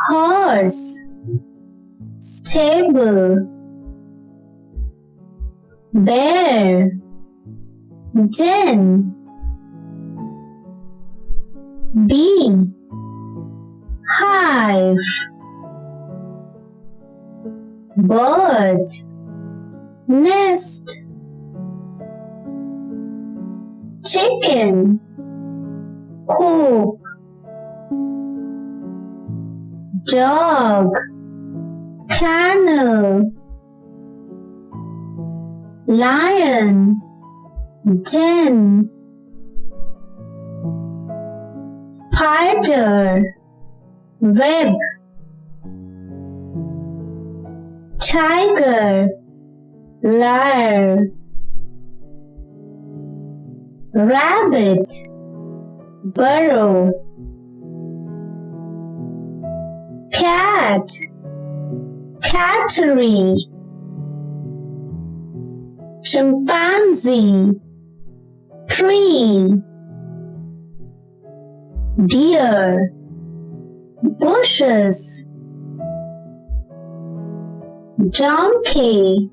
horse, stable, bear, den, bee, hive, bird, nest, chicken, coop, dog, kennel, lion, den, spider, web, tiger, lair, rabbit, burrow, cat, cattery, chimpanzee, tree, deer, bushes, donkey,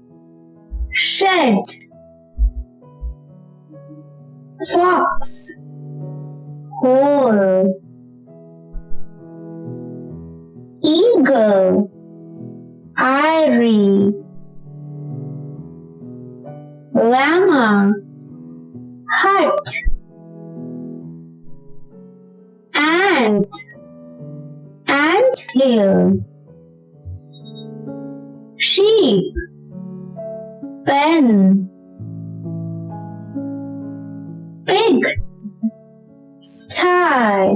shed, fox, hole, eagle, eyrie, llama, hut, anthill, sheep, pen, pig, sty,